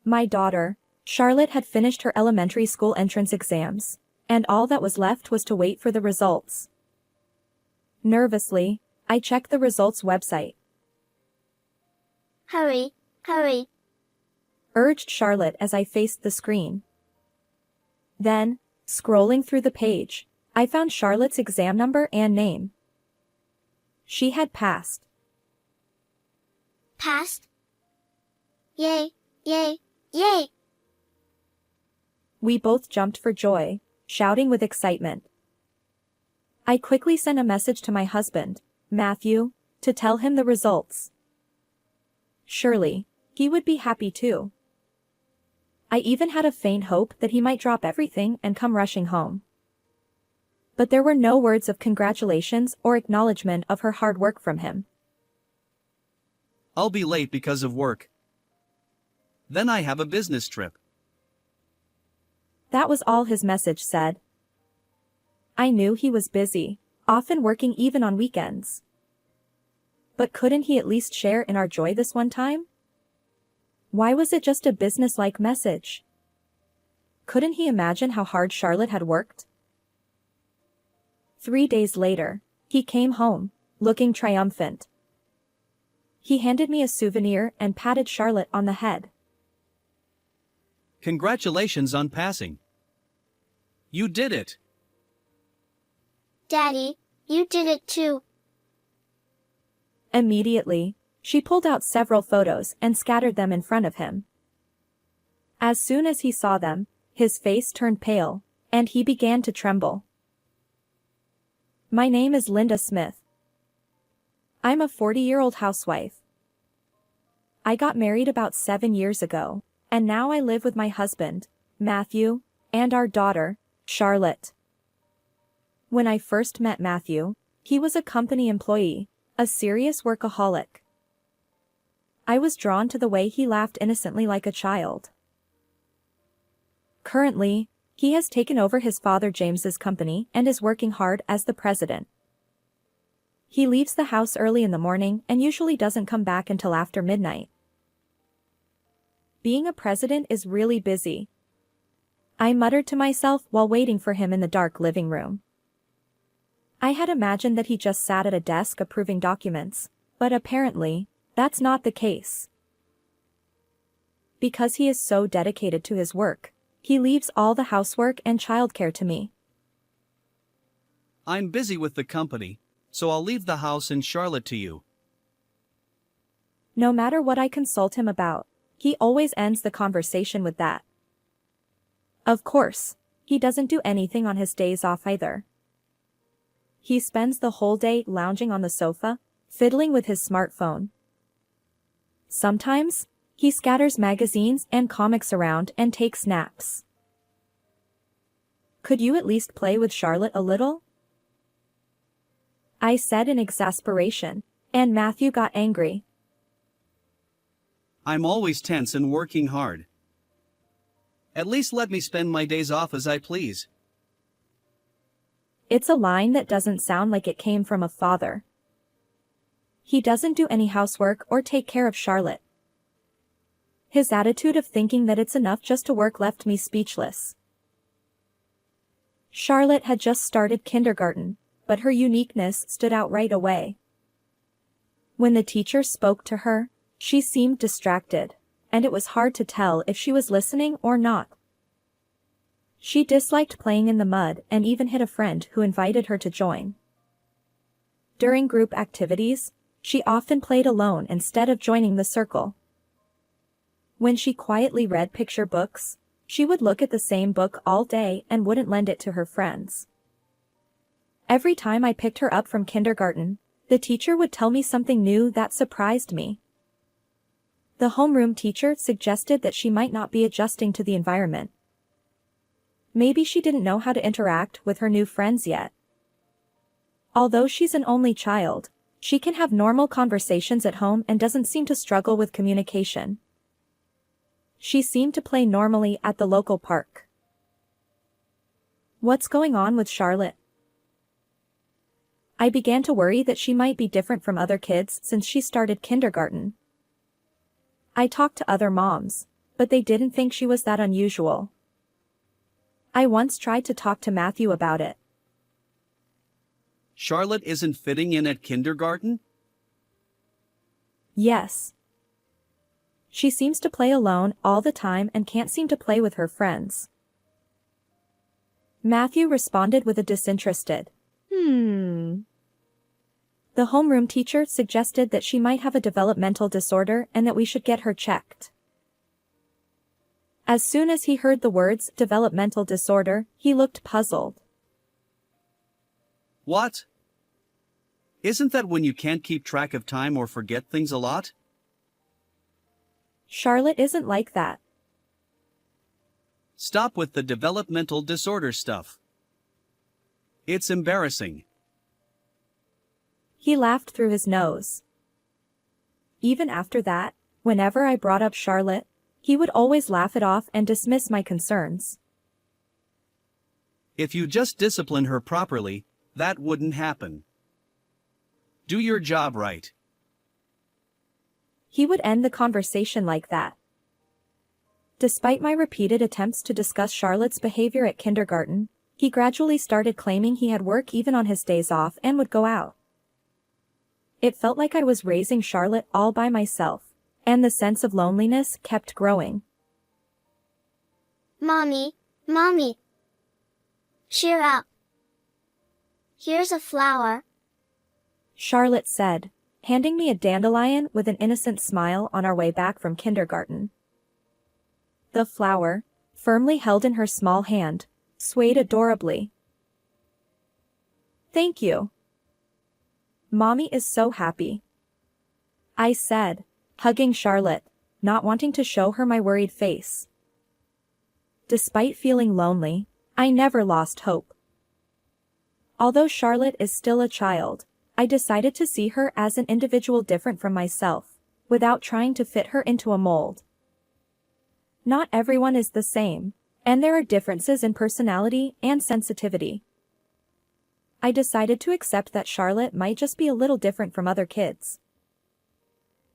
My daughter, Charlotte, had finished her elementary school entrance exams, and all that was left was to wait for the results. Nervously, I checked the results website. Hurry, hurry. Urged Charlotte as I faced the screen. Then, scrolling through the page, I found Charlotte's exam number and name. She had passed. Passed? Yay, yay, yay! We both jumped for joy, shouting with excitement. I quickly sent a message to my husband, Matthew, to tell him the results. Surely, he would be happy too. I even had a faint hope that he might drop everything and come rushing home. But there were no words of congratulations or acknowledgement of her hard work from him. I'll be late because of work. Then I have a business trip. That was all his message said. I knew he was busy, often working even on weekends. But couldn't he at least share in our joy this one time? Why was it just a business-like message? Couldn't he imagine how hard Charlotte had worked? 3 days later, he came home, looking triumphant. He handed me a souvenir and patted Charlotte on the head. Congratulations on passing. You did it. Daddy, you did it too. Immediately, she pulled out several photos and scattered them in front of him. As soon as he saw them, his face turned pale, and he began to tremble. My name is Linda Smith. I'm a 40-year-old housewife. I got married about 7 years ago, and now I live with my husband, Matthew, and our daughter, Charlotte. When I first met Matthew, he was a company employee, a serious workaholic. I was drawn to the way he laughed innocently like a child. Currently, he has taken over his father James's company and is working hard as the president. He leaves the house early in the morning and usually doesn't come back until after midnight. Being a president is really busy. I muttered to myself while waiting for him in the dark living room. I had imagined that he just sat at a desk approving documents, but apparently, that's not the case. Because he is so dedicated to his work, he leaves all the housework and childcare to me. I'm busy with the company, so I'll leave the house and Charlotte to you. No matter what I consult him about, he always ends the conversation with that. Of course, he doesn't do anything on his days off either. He spends the whole day lounging on the sofa, fiddling with his smartphone. Sometimes, he scatters magazines and comics around and takes naps. Could you at least play with Charlotte a little? I said in exasperation, and Matthew got angry. I'm always tense and working hard. At least let me spend my days off as I please. It's a line that doesn't sound like it came from a father. He doesn't do any housework or take care of Charlotte. His attitude of thinking that it's enough just to work left me speechless. Charlotte had just started kindergarten, but her uniqueness stood out right away. When the teacher spoke to her, she seemed distracted, and it was hard to tell if she was listening or not. She disliked playing in the mud and even hit a friend who invited her to join. During group activities, she often played alone instead of joining the circle. When she quietly read picture books, she would look at the same book all day and wouldn't lend it to her friends. Every time I picked her up from kindergarten, the teacher would tell me something new that surprised me. The homeroom teacher suggested that she might not be adjusting to the environment. Maybe she didn't know how to interact with her new friends yet. Although she's an only child, she can have normal conversations at home and doesn't seem to struggle with communication. She seemed to play normally at the local park. What's going on with Charlotte? I began to worry that she might be different from other kids since she started kindergarten. I talked to other moms, but they didn't think she was that unusual. I once tried to talk to Matthew about it. Charlotte isn't fitting in at kindergarten? Yes. She seems to play alone all the time and can't seem to play with her friends. Matthew responded with a disinterested, The homeroom teacher suggested that she might have a developmental disorder and that we should get her checked. As soon as he heard the words developmental disorder, he looked puzzled. What? Isn't that when you can't keep track of time or forget things a lot? Charlotte isn't like that. Stop with the developmental disorder stuff. It's embarrassing. He laughed through his nose. Even after that, whenever I brought up Charlotte, he would always laugh it off and dismiss my concerns. If you just discipline her properly, that wouldn't happen. Do your job right. He would end the conversation like that. Despite my repeated attempts to discuss Charlotte's behavior at kindergarten, he gradually started claiming he had work even on his days off and would go out. It felt like I was raising Charlotte all by myself, and the sense of loneliness kept growing. Mommy, Mommy. Cheer up. Here's a flower. Charlotte said, handing me a dandelion with an innocent smile on our way back from kindergarten. The flower, firmly held in her small hand, swayed adorably. Thank you. Mommy is so happy, I said, hugging Charlotte, not wanting to show her my worried face. Despite feeling lonely, I never lost hope. Although Charlotte is still a child, I decided to see her as an individual different from myself, without trying to fit her into a mold. Not everyone is the same, and there are differences in personality and sensitivity. I decided to accept that Charlotte might just be a little different from other kids.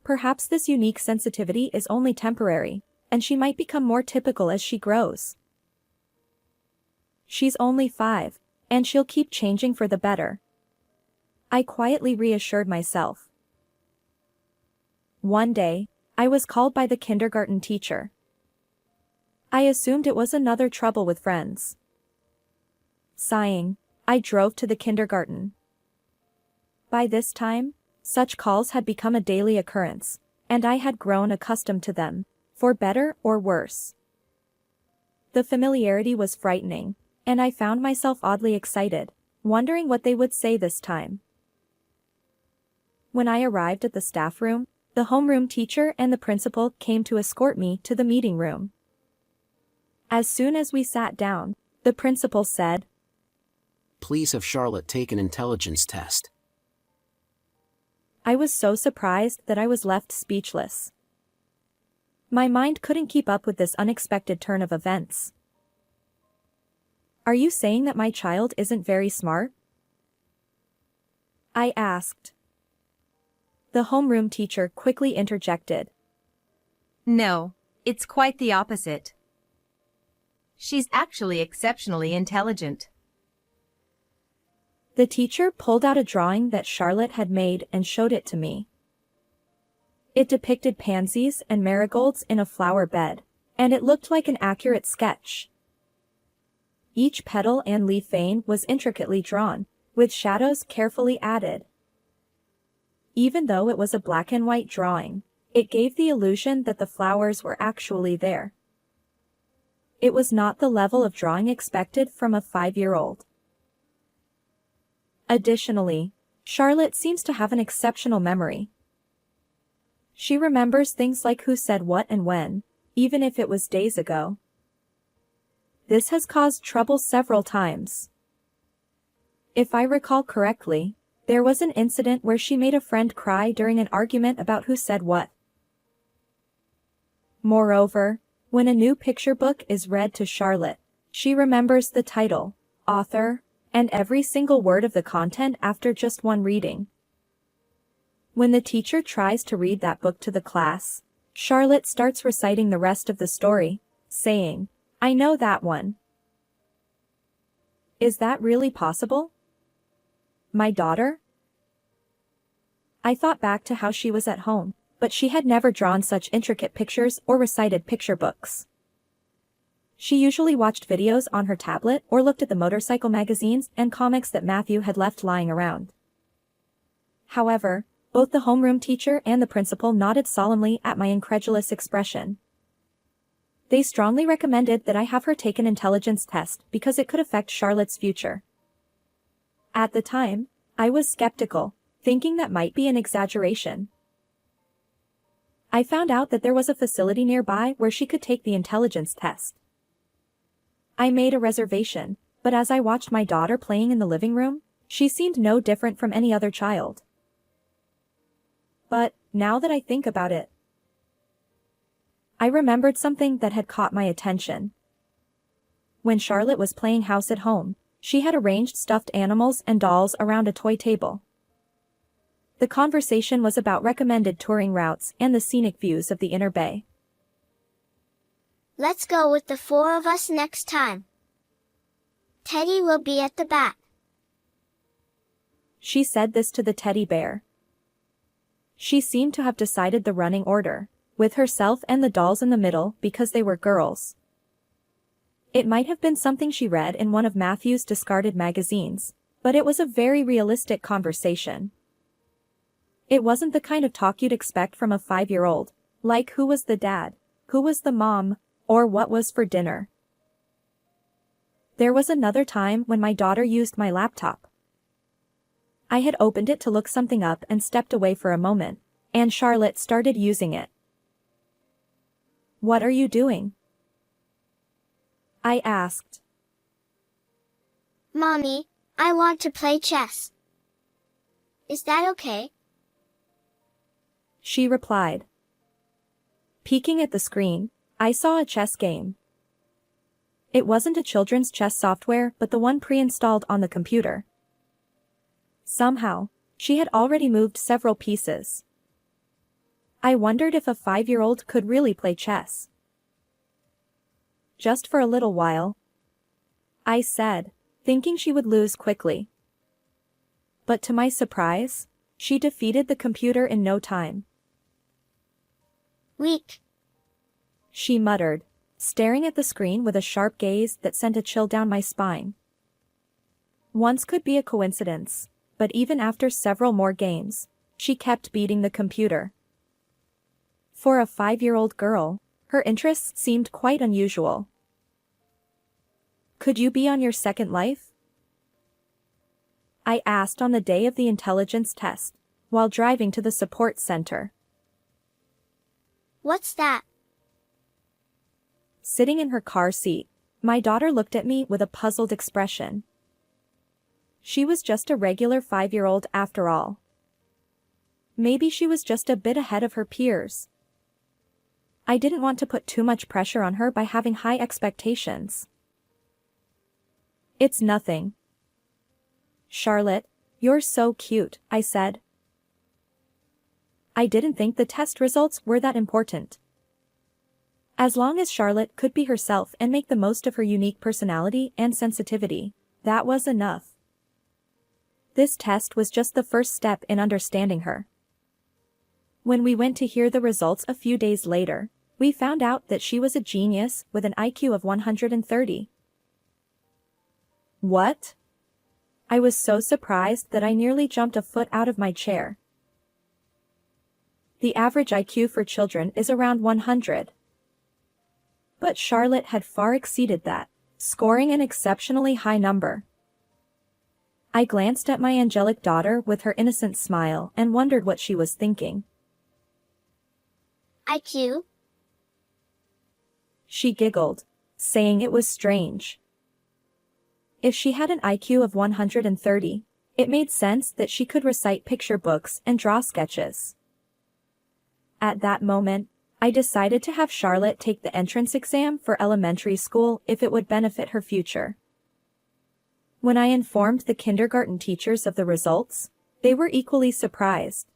Perhaps this unique sensitivity is only temporary, and she might become more typical as she grows. She's only 5, and she'll keep changing for the better, I quietly reassured myself. One day, I was called by the kindergarten teacher. I assumed it was another trouble with friends. Sighing, I drove to the kindergarten. By this time, such calls had become a daily occurrence, and I had grown accustomed to them, for better or worse. The familiarity was frightening, and I found myself oddly excited, wondering what they would say this time. When I arrived at the staff room, the homeroom teacher and the principal came to escort me to the meeting room. As soon as we sat down, the principal said, Please have Charlotte take an intelligence test. I was so surprised that I was left speechless. My mind couldn't keep up with this unexpected turn of events. Are you saying that my child isn't very smart? I asked. The homeroom teacher quickly interjected. No, it's quite the opposite. She's actually exceptionally intelligent. The teacher pulled out a drawing that Charlotte had made and showed it to me. It depicted pansies and marigolds in a flower bed, and it looked like an accurate sketch. Each petal and leaf vein was intricately drawn, with shadows carefully added. Even though it was a black and white drawing, it gave the illusion that the flowers were actually there. It was not the level of drawing expected from a 5-year-old. Additionally, Charlotte seems to have an exceptional memory. She remembers things like who said what and when, even if it was days ago. This has caused trouble several times. If I recall correctly, there was an incident where she made a friend cry during an argument about who said what. Moreover, when a new picture book is read to Charlotte, she remembers the title, author, and every single word of the content after just one reading. When the teacher tries to read that book to the class, Charlotte starts reciting the rest of the story, saying, "I know that one." Is that really possible? My daughter? I thought back to how she was at home, but she had never drawn such intricate pictures or recited picture books. She usually watched videos on her tablet or looked at the motorcycle magazines and comics that Matthew had left lying around. However, both the homeroom teacher and the principal nodded solemnly at my incredulous expression. They strongly recommended that I have her take an intelligence test because it could affect Charlotte's future. At the time, I was skeptical, thinking that might be an exaggeration. I found out that there was a facility nearby where she could take the intelligence test. I made a reservation, but as I watched my daughter playing in the living room, she seemed no different from any other child. But, now that I think about it, I remembered something that had caught my attention. When Charlotte was playing house at home, she had arranged stuffed animals and dolls around a toy table. The conversation was about recommended touring routes and the scenic views of the Inner Bay. Let's go with the 4 of us next time. Teddy will be at the back. She said this to the teddy bear. She seemed to have decided the running order, with herself and the dolls in the middle because they were girls. It might have been something she read in one of Matthew's discarded magazines, but it was a very realistic conversation. It wasn't the kind of talk you'd expect from a 5-year-old, like who was the dad, who was the mom, or what was for dinner. There was another time when my daughter used my laptop. I had opened it to look something up and stepped away for a moment, and Charlotte started using it. "What are you doing?" I asked. Mommy, I want to play chess. Is that okay? She replied. Peeking at the screen, I saw a chess game. It wasn't a children's chess software but the one pre-installed on the computer. Somehow, she had already moved several pieces. I wondered if a 5-year-old could really play chess. "Just for a little while," I said, thinking she would lose quickly. But to my surprise, she defeated the computer in no time. Weak, She muttered, staring at the screen with a sharp gaze that sent a chill down my spine. Once could be a coincidence, but even after several more games, she kept beating the computer. For a 5-year-old girl, her interests seemed quite unusual. "Could you be on your second life?" I asked on the day of the intelligence test, while driving to the support center. what's that? Sitting in her car seat, my daughter looked at me with a puzzled expression. She was just a regular 5-year-old after all. Maybe she was just a bit ahead of her peers. I didn't want to put too much pressure on her by having high expectations. "It's nothing." "Charlotte, you're so cute," I said. I didn't think the test results were that important. As long as Charlotte could be herself and make the most of her unique personality and sensitivity, that was enough. This test was just the first step in understanding her. When we went to hear the results a few days later, we found out that she was a genius with an IQ of 130. What? I was so surprised that I nearly jumped a foot out of my chair. The average IQ for children is around 100. But Charlotte had far exceeded that, scoring an exceptionally high number. I glanced at my angelic daughter with her innocent smile and wondered what she was thinking. IQ? She giggled, saying it was strange. If she had an IQ of 130, it made sense that she could recite picture books and draw sketches. At that moment, I decided to have Charlotte take the entrance exam for elementary school if it would benefit her future. When I informed the kindergarten teachers of the results, they were equally surprised.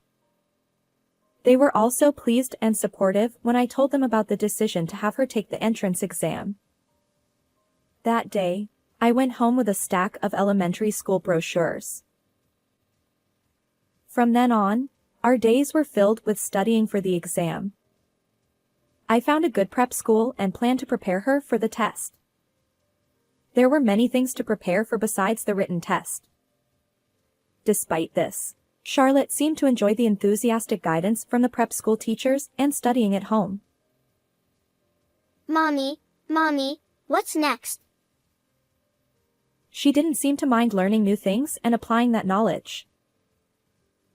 They were also pleased and supportive when I told them about the decision to have her take the entrance exam. That day, I went home with a stack of elementary school brochures. From then on, our days were filled with studying for the exam. I found a good prep school and planned to prepare her for the test. There were many things to prepare for besides the written test. Despite this, Charlotte seemed to enjoy the enthusiastic guidance from the prep school teachers and studying at home. Mommy, what's next? She didn't seem to mind learning new things and applying that knowledge.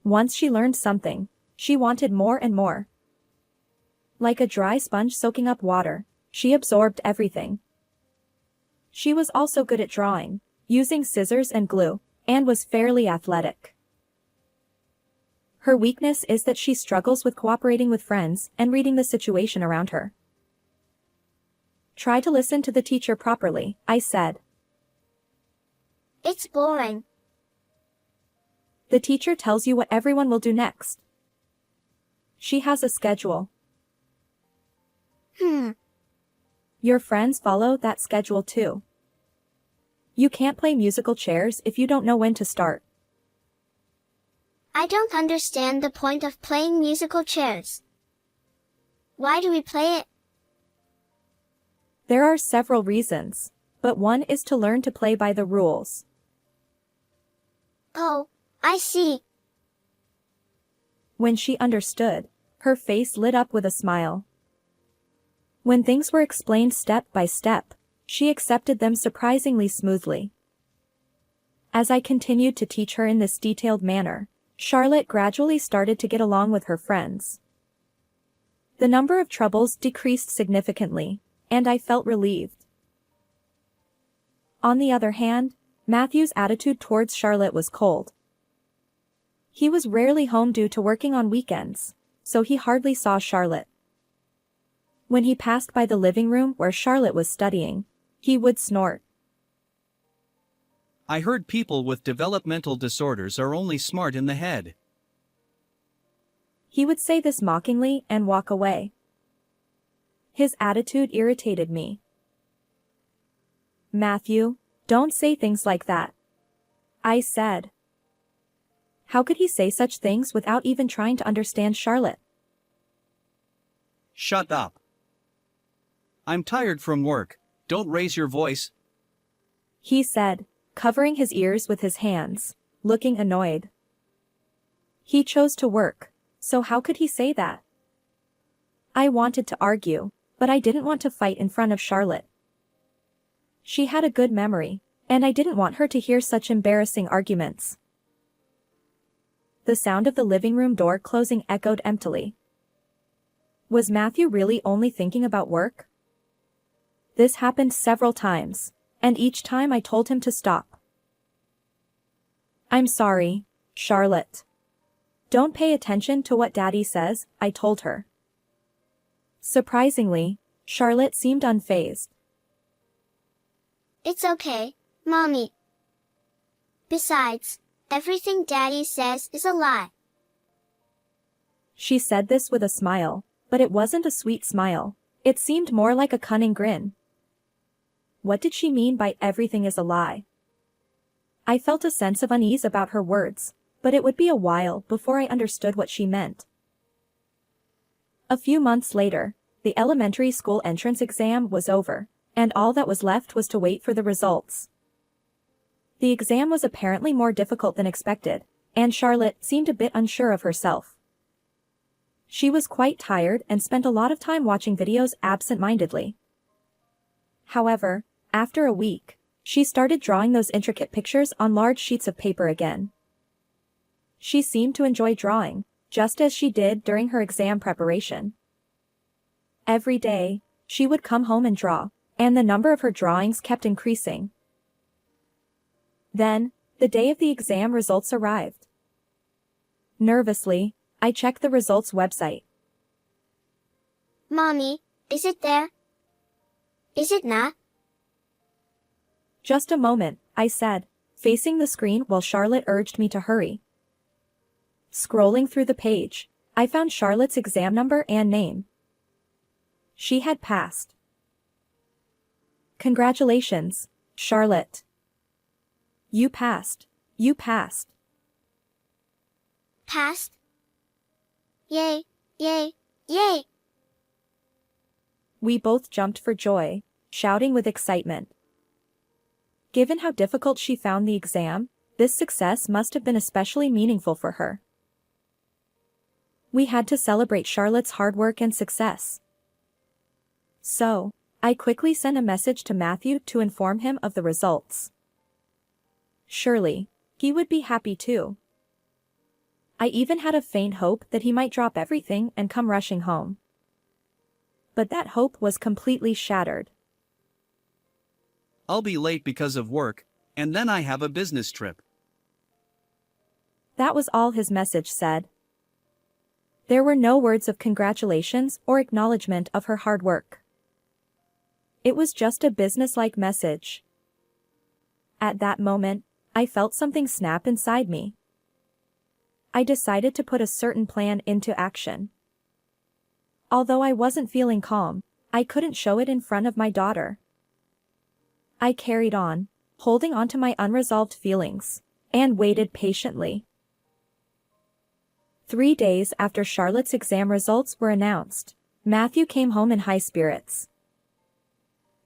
Once she learned something, she wanted more and more. Like a dry sponge soaking up water, she absorbed everything. She was also good at drawing, using scissors and glue, and was fairly athletic. Her weakness is that she struggles with cooperating with friends and reading the situation around her. Try to listen to the teacher properly, I said. It's boring. The teacher tells you what everyone will do next. She has a schedule. Your friends follow that schedule too. You can't play musical chairs if you don't know when to start. I don't understand the point of playing musical chairs. Why do we play it? There are several reasons, but one is to learn to play by the rules. Oh, I see. When she understood, her face lit up with a smile. When things were explained step by step, she accepted them surprisingly smoothly. As I continued to teach her in this detailed manner, Charlotte gradually started to get along with her friends. The number of troubles decreased significantly, and I felt relieved. On the other hand, Matthew's attitude towards Charlotte was cold. He was rarely home due to working on weekends, so he hardly saw Charlotte. When he passed by the living room where Charlotte was studying, he would snort. I heard people with developmental disorders are only smart in the head. He would say this mockingly and walk away. His attitude irritated me. Matthew, don't say things like that, I said. How could he say such things without even trying to understand Charlotte? Shut up. I'm tired from work, don't raise your voice, He said, covering his ears with his hands, looking annoyed. He chose to work, so how could he say that? I wanted to argue, but I didn't want to fight in front of Charlotte. She had a good memory, and I didn't want her to hear such embarrassing arguments. The sound of the living room door closing echoed emptily. Was Matthew really only thinking about work? This happened several times, and each time I told him to stop. I'm sorry, Charlotte. Don't pay attention to what Daddy says, I told her. Surprisingly, Charlotte seemed unfazed. It's okay, Mommy. Besides, everything Daddy says is a lie. She said this with a smile, but it wasn't a sweet smile. It seemed more like a cunning grin. What did she mean by everything is a lie? I felt a sense of unease about her words, but it would be a while before I understood what she meant. A few months later, the elementary school entrance exam was over, and all that was left was to wait for the results. The exam was apparently more difficult than expected, and Charlotte seemed a bit unsure of herself. She was quite tired and spent a lot of time watching videos absent-mindedly. However, after a week, she started drawing those intricate pictures on large sheets of paper again. She seemed to enjoy drawing, just as she did during her exam preparation. Every day, she would come home and draw, and the number of her drawings kept increasing. Then, the day of the exam results arrived. Nervously, I checked the results website. Mommy, is it there? Is it not? Just a moment, I said, facing the screen while Charlotte urged me to hurry. Scrolling through the page, I found Charlotte's exam number and name. She had passed. Congratulations, Charlotte. You passed. You passed. Passed? Yay, yay, yay! We both jumped for joy, shouting with excitement. Given how difficult she found the exam, this success must have been especially meaningful for her. We had to celebrate Charlotte's hard work and success. So, I quickly sent a message to Matthew to inform him of the results. Surely, he would be happy too. I even had a faint hope that he might drop everything and come rushing home. But that hope was completely shattered. I'll be late because of work, and then I have a business trip. That was all his message said. There were no words of congratulations or acknowledgement of her hard work. It was just a businesslike message. At that moment, I felt something snap inside me. I decided to put a certain plan into action. Although I wasn't feeling calm, I couldn't show it in front of my daughter. I carried on, holding on to my unresolved feelings, and waited patiently. 3 days after Charlotte's exam results were announced, Matthew came home in high spirits.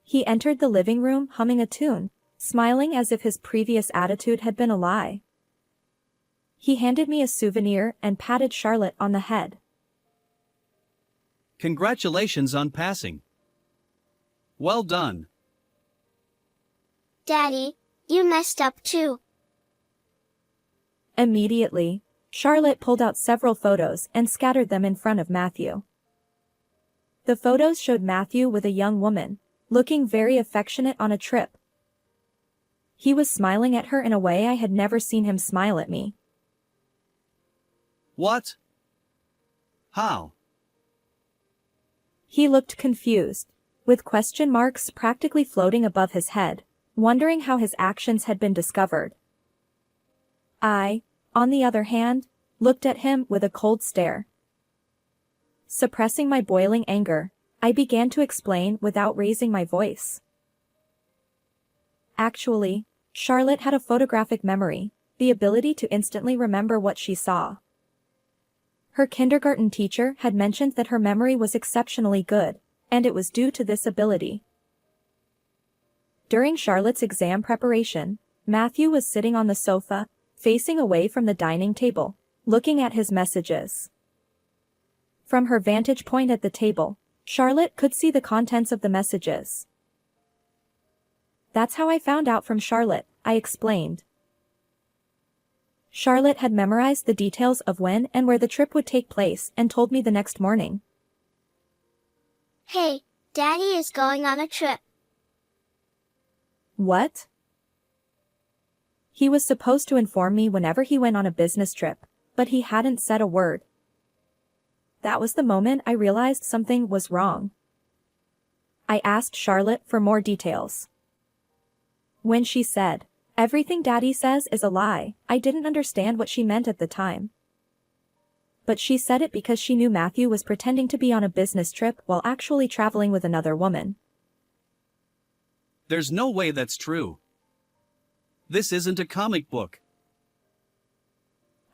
He entered the living room humming a tune, smiling as if his previous attitude had been a lie. He handed me a souvenir and patted Charlotte on the head. Congratulations on passing. Well done. Daddy, you messed up too. Immediately, Charlotte pulled out several photos and scattered them in front of Matthew. The photos showed Matthew with a young woman, looking very affectionate on a trip. He was smiling at her in a way I had never seen him smile at me. What? How? He looked confused, with question marks practically floating above his head, wondering how his actions had been discovered. I, on the other hand, looked at him with a cold stare. Suppressing my boiling anger, I began to explain without raising my voice. Actually, Charlotte had a photographic memory, the ability to instantly remember what she saw. Her kindergarten teacher had mentioned that her memory was exceptionally good, and it was due to this ability. During Charlotte's exam preparation, Matthew was sitting on the sofa, facing away from the dining table, looking at his messages. From her vantage point at the table, Charlotte could see the contents of the messages. That's how I found out from Charlotte, I explained. Charlotte had memorized the details of when and where the trip would take place and told me the next morning. Hey, Daddy is going on a trip. What? He was supposed to inform me whenever he went on a business trip, but he hadn't said a word. That was the moment I realized something was wrong. I asked Charlotte for more details. When she said, "Everything Daddy says is a lie," I didn't understand what she meant at the time. But she said it because she knew Matthew was pretending to be on a business trip while actually traveling with another woman. There's no way that's true. This isn't a comic book.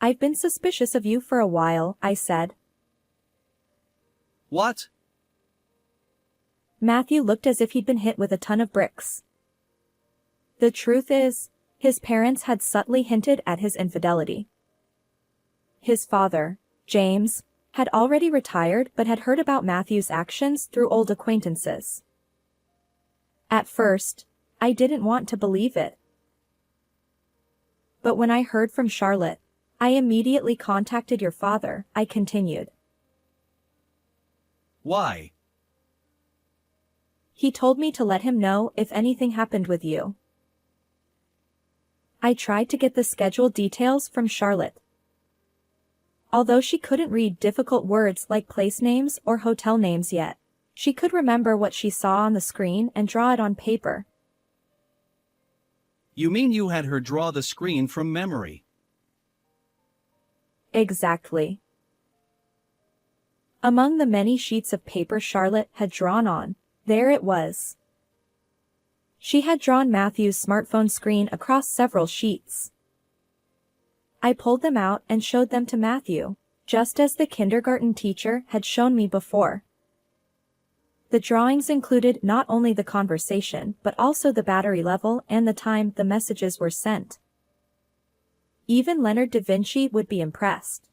I've been suspicious of you for a while, I said. What? Matthew looked as if he'd been hit with a ton of bricks. The truth is, his parents had subtly hinted at his infidelity. His father, James, had already retired but had heard about Matthew's actions through old acquaintances. At first, I didn't want to believe it. But when I heard from Charlotte, I immediately contacted your father, I continued. Why? He told me to let him know if anything happened with you. I tried to get the schedule details from Charlotte. Although she couldn't read difficult words like place names or hotel names yet, she could remember what she saw on the screen and draw it on paper. You mean you had her draw the screen from memory? Exactly. Among the many sheets of paper Charlotte had drawn on, there it was. She had drawn Matthew's smartphone screen across several sheets. I pulled them out and showed them to Matthew, just as the kindergarten teacher had shown me before. The drawings included not only the conversation but also the battery level and the time the messages were sent. Even Leonard da Vinci would be impressed.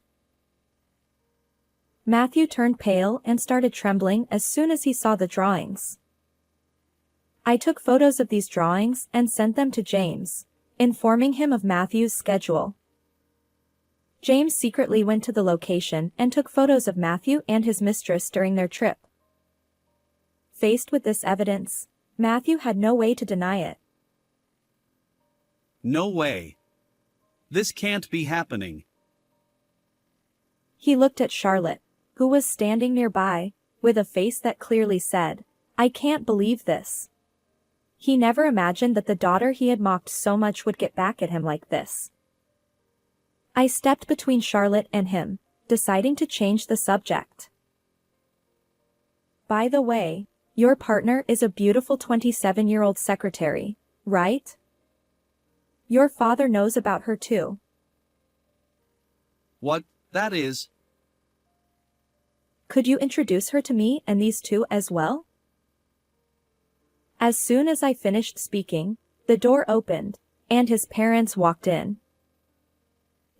Matthew turned pale and started trembling as soon as he saw the drawings. I took photos of these drawings and sent them to James, informing him of Matthew's schedule. James secretly went to the location and took photos of Matthew and his mistress during their trip. Faced with this evidence, Matthew had no way to deny it. No way. This can't be happening. He looked at Charlotte, who was standing nearby, with a face that clearly said, "I can't believe this." He never imagined that the daughter he had mocked so much would get back at him like this. I stepped between Charlotte and him, deciding to change the subject. "By the way, your partner is a beautiful 27-year-old secretary, right? Your father knows about her too." What, that is? "Could you introduce her to me and these two as well?" As soon as I finished speaking, the door opened, and his parents walked in.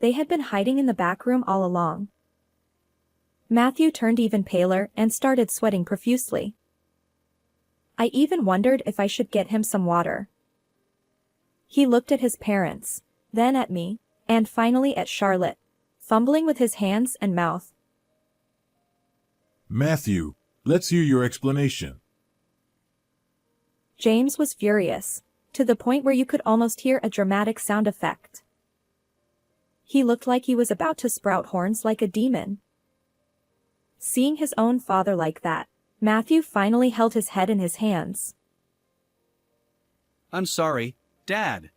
They had been hiding in the back room all along. Matthew turned even paler and started sweating profusely. I even wondered if I should get him some water. He looked at his parents, then at me, and finally at Charlotte, fumbling with his hands and mouth. "Matthew, let's hear your explanation." James was furious, to the point where you could almost hear a dramatic sound effect. He looked like he was about to sprout horns like a demon. Seeing his own father like that, Matthew finally held his head in his hands. I'm sorry, Dad.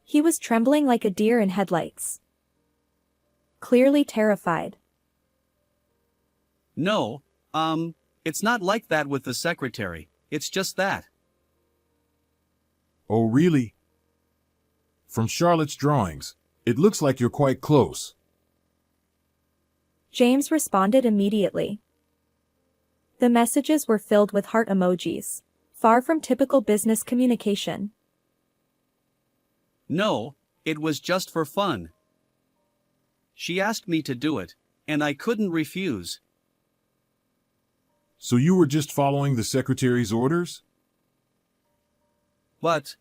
He was trembling like a deer in headlights. Clearly terrified. No, it's not like that with the secretary, it's just that. "Oh, really? From Charlotte's drawings, it looks like you're quite close." James responded immediately. The messages were filled with heart emojis, far from typical business communication. No, it was just for fun. She asked me to do it, and I couldn't refuse. "So you were just following the secretary's orders?" But,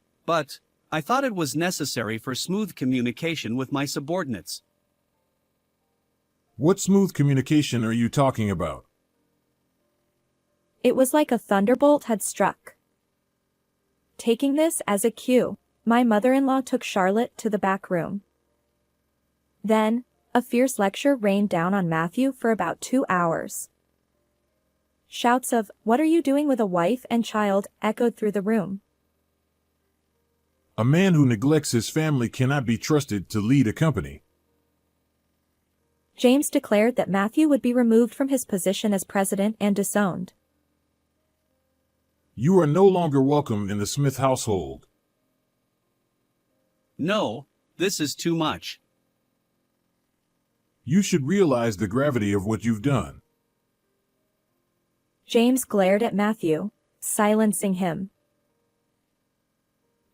I thought it was necessary for smooth communication with my subordinates. "What smooth communication are you talking about?" It was like a thunderbolt had struck. Taking this as a cue, my mother-in-law took Charlotte to the back room. Then, a fierce lecture rained down on Matthew for about 2 hours. Shouts of, "What are you doing with a wife and child?" echoed through the room. "A man who neglects his family cannot be trusted to lead a company." James declared that Matthew would be removed from his position as president and disowned. "You are no longer welcome in the Smith household." No, this is too much. "You should realize the gravity of what you've done." James glared at Matthew, silencing him.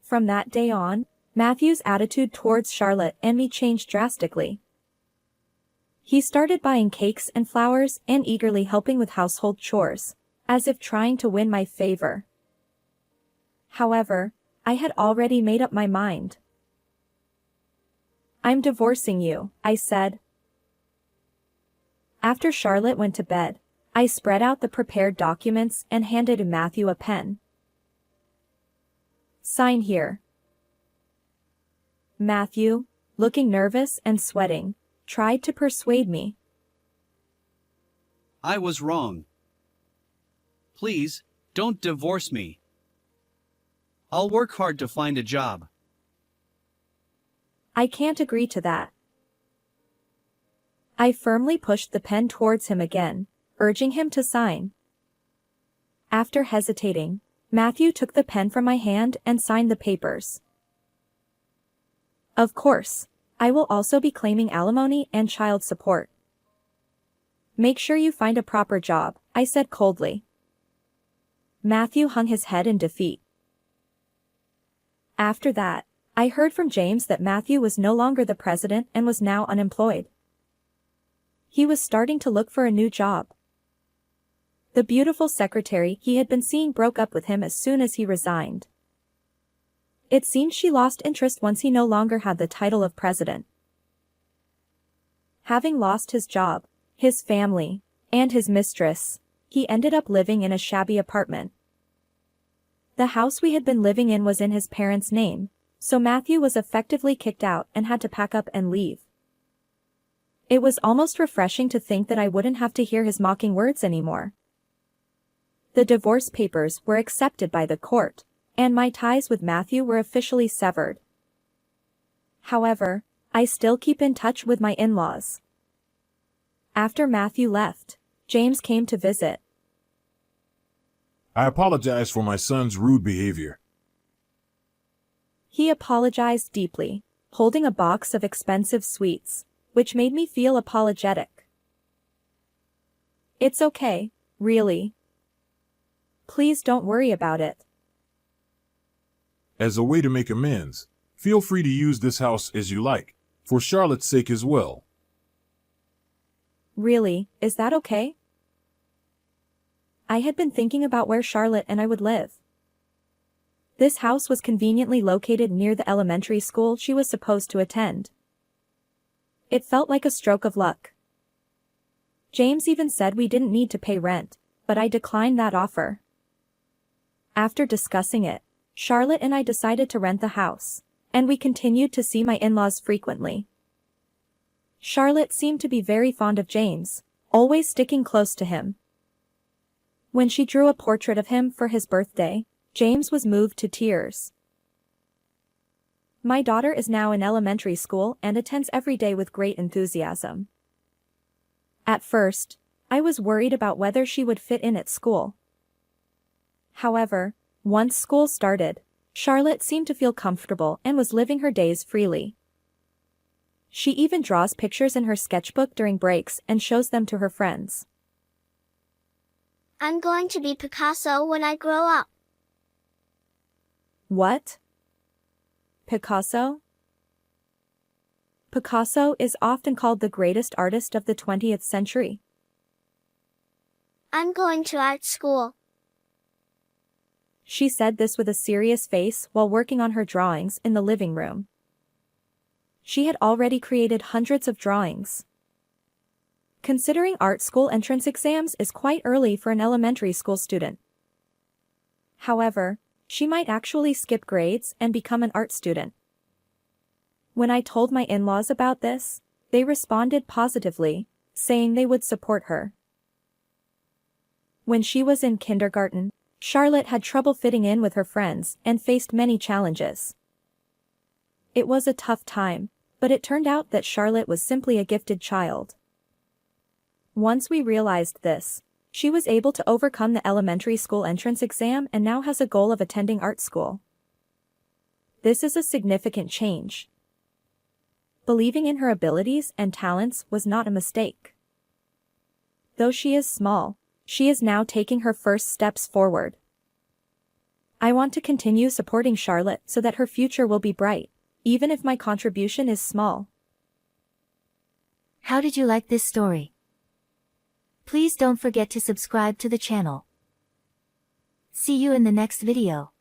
From that day on, Matthew's attitude towards Charlotte and me changed drastically. He started buying cakes and flowers and eagerly helping with household chores, as if trying to win my favor. However, I had already made up my mind. "I'm divorcing you," I said. After Charlotte went to bed, I spread out the prepared documents and handed Matthew a pen. "Sign here." Matthew, looking nervous and sweating, tried to persuade me. I was wrong. Please, don't divorce me. I'll work hard to find a job. "I can't agree to that." I firmly pushed the pen towards him again, urging him to sign. After hesitating, Matthew took the pen from my hand and signed the papers. Of course, I will also be claiming alimony and child support. Make sure you find a proper job, I said coldly. Matthew hung his head in defeat. After that, I heard from James that Matthew was no longer the president and was now unemployed. He was starting to look for a new job. The beautiful secretary he had been seeing broke up with him as soon as he resigned. It seemed she lost interest once he no longer had the title of president. Having lost his job, his family, and his mistress, he ended up living in a shabby apartment. The house we had been living in was in his parents' name, so Matthew was effectively kicked out and had to pack up and leave. It was almost refreshing to think that I wouldn't have to hear his mocking words anymore. The divorce papers were accepted by the court, and my ties with Matthew were officially severed. However, I still keep in touch with my in-laws. After Matthew left, James came to visit. I apologize for my son's rude behavior. He apologized deeply, holding a box of expensive sweets, which made me feel apologetic. It's okay, really. Please don't worry about it. As a way to make amends, feel free to use this house as you like, for Charlotte's sake as well. Really, is that okay? I had been thinking about where Charlotte and I would live. This house was conveniently located near the elementary school she was supposed to attend. It felt like a stroke of luck. James even said we didn't need to pay rent, but I declined that offer. After discussing it, Charlotte and I decided to rent the house, and we continued to see my in-laws frequently. Charlotte seemed to be very fond of James, always sticking close to him. When she drew a portrait of him for his birthday, James was moved to tears. My daughter is now in elementary school and attends every day with great enthusiasm. At first, I was worried about whether she would fit in at school. However, once school started, Charlotte seemed to feel comfortable and was living her days freely. She even draws pictures in her sketchbook during breaks and shows them to her friends. I'm going to be Picasso when I grow up. What? Picasso? Picasso is often called the greatest artist of the 20th century. I'm going to art school. She said this with a serious face while working on her drawings in the living room. She had already created hundreds of drawings. Considering art school entrance exams is quite early for an elementary school student. However, she might actually skip grades and become an art student. When I told my in-laws about this, they responded positively, saying they would support her. When she was in kindergarten, Charlotte had trouble fitting in with her friends and faced many challenges. It was a tough time, but it turned out that Charlotte was simply a gifted child. Once we realized this, she was able to overcome the elementary school entrance exam and now has a goal of attending art school. This is a significant change. Believing in her abilities and talents was not a mistake. Though she is small, she is now taking her first steps forward. I want to continue supporting Charlotte so that her future will be bright, even if my contribution is small. How did you like this story? Please don't forget to subscribe to the channel. See you in the next video.